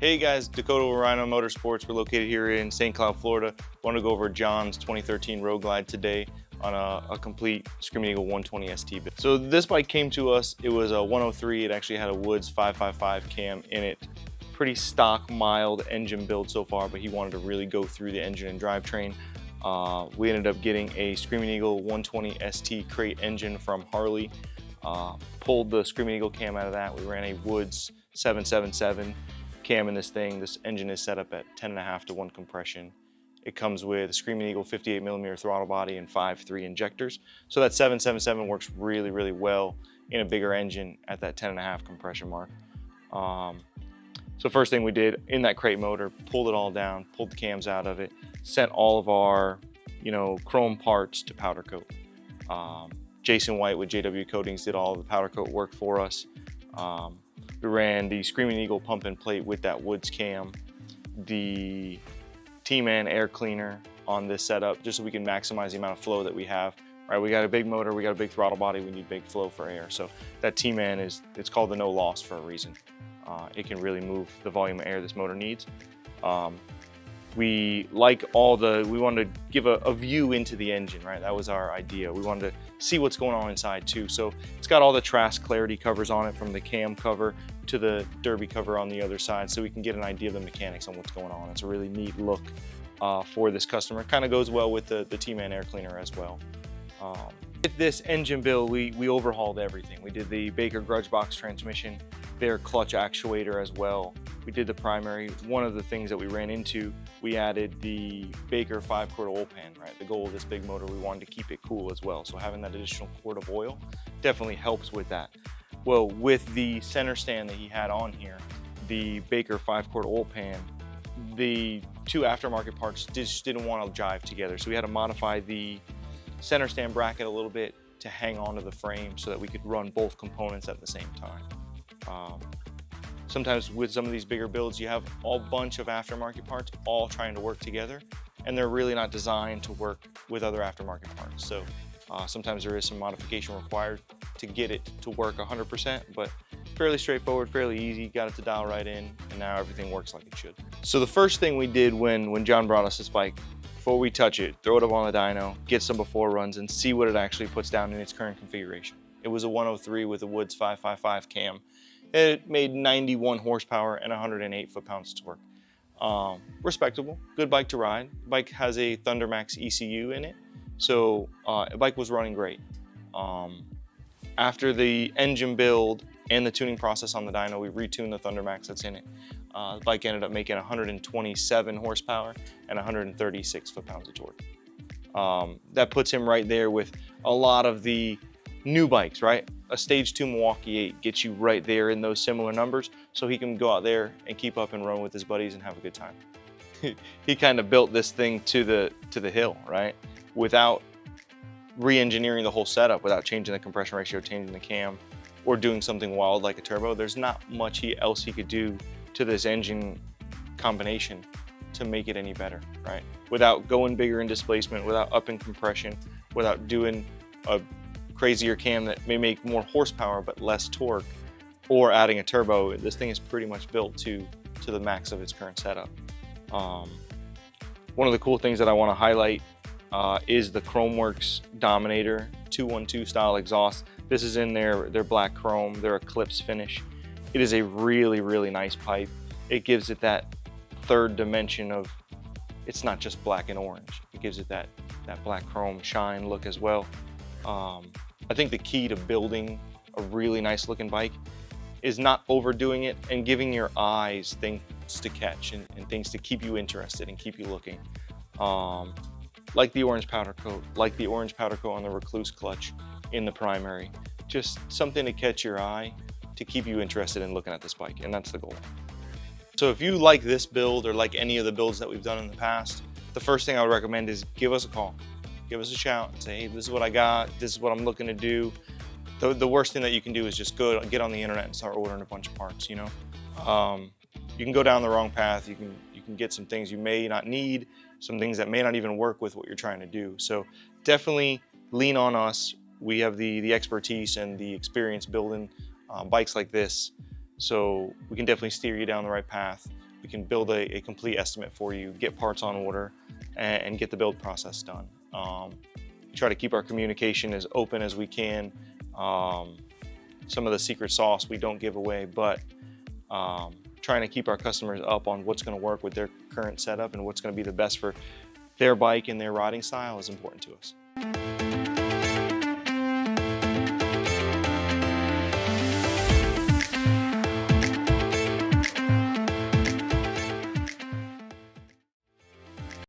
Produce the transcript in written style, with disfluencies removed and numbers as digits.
Hey guys, Dakota with Ryno Motorsports. We're located here in St. Cloud, Florida. Want to go over John's 2013 Road Glide today on a complete Screaming Eagle 120 ST build. So this bike came to us, it was a 103, it actually had a Woods 555 cam in it. Pretty stock, mild engine build so far, but he wanted to really go through the engine and drivetrain. We ended up getting a Screaming Eagle 120 ST crate engine from Harley. Pulled the Screaming Eagle cam out of that. We ran a Woods 777 cam in this thing. This engine is set up at 10.5 to 1 compression. It comes with a Screaming Eagle 58mm throttle body and 5.3 injectors. So that 777 works really, really well in a bigger engine at that 10.5 compression mark. So first thing we did in that crate motor, pulled it all down, pulled the cams out of it, sent all of our, chrome parts to powder coat. Jason White with JW Coatings did all the powder coat work for us. We ran the Screaming Eagle pump and plate with that Woods cam, the T-Man air cleaner on this setup, just so we can maximize the amount of flow that we have. Right, we got a big motor, we got a big throttle body, we need big flow for air. So that T-Man it's called the no loss for a reason. It can really move the volume of air this motor needs. We wanted to give a view into the engine, right? That was our idea. We wanted to see what's going on inside too. So it's got all the Trask clarity covers on it, from the cam cover to the derby cover on the other side, so we can get an idea of the mechanics on what's going on. It's a really neat look for this customer. Kind of goes well with the T-Man air cleaner as well. With this engine build, we overhauled everything. We did the Baker grudge box transmission, their clutch actuator as well. We did the primary. One of the things that we ran into, we added the Baker 5-quart oil pan, right? The goal of this big motor, we wanted to keep it cool as well. So having that additional quart of oil definitely helps with that. Well, with the center stand that he had on here, the Baker 5-quart oil pan, the two aftermarket parts just didn't want to jive together. So we had to modify the center stand bracket a little bit to hang onto the frame so that we could run both components at the same time. Sometimes with some of these bigger builds, you have a bunch of aftermarket parts all trying to work together, and they're really not designed to work with other aftermarket parts. So sometimes there is some modification required to get it to work 100%, but fairly straightforward, fairly easy, got it to dial right in, and now everything works like it should. So the first thing we did when John brought us this bike, before we touch it, throw it up on the dyno, get some before runs, and see what it actually puts down in its current configuration. It was a 103 with a Woods 555 cam. It made 91 horsepower and 108 foot-pounds of torque. Respectable, good bike to ride. The bike has a Thundermax ECU in it, so the bike was running great. After the engine build and the tuning process on the dyno, we retuned the Thundermax that's in it. The bike ended up making 127 horsepower and 136 foot-pounds of torque. That puts him right there with a lot of the new bikes, right? A Stage 2 Milwaukee 8 gets you right there in those similar numbers, so he can go out there and keep up and run with his buddies and have a good time. He kind of built this thing to the hill, right? Without re-engineering the whole setup, without changing the compression ratio, changing the cam, or doing something wild like a turbo. There's not much else he could do to this engine combination to make it any better, right? Without going bigger in displacement, without upping compression, without doing a crazier cam that may make more horsepower but less torque, or adding a turbo. This thing is pretty much built to the max of its current setup. One of the cool things that I want to highlight is the Chromeworks Dominator 212 style exhaust. This is in their black chrome, their Eclipse finish. It is a really, really nice pipe. It gives it that third dimension of, it's not just black and orange. It gives it that black chrome shine look as well. I think the key to building a really nice looking bike is not overdoing it and giving your eyes things to catch and things to keep you interested and keep you looking. Like the orange powder coat, like the orange powder coat on the Recluse clutch in the primary. Just something to catch your eye to keep you interested in looking at this bike, and that's the goal. So if you like this build or like any of the builds that we've done in the past, the first thing I would recommend is give us a call. Give us a shout and say, hey, this is what I got, this is what I'm looking to do. The worst thing that you can do is just get on the internet and start ordering a bunch of parts, You can go down the wrong path, you can get some things you may not need, some things that may not even work with what you're trying to do. So definitely lean on us. We have the expertise and the experience building bikes like this, so we can definitely steer you down the right path. we can build a complete estimate for you, get parts on order, and get the build process done. We try to keep our communication as open as we can. Some of the secret sauce we don't give away, but trying to keep our customers up on what's going to work with their current setup and what's going to be the best for their bike and their riding style is important to us.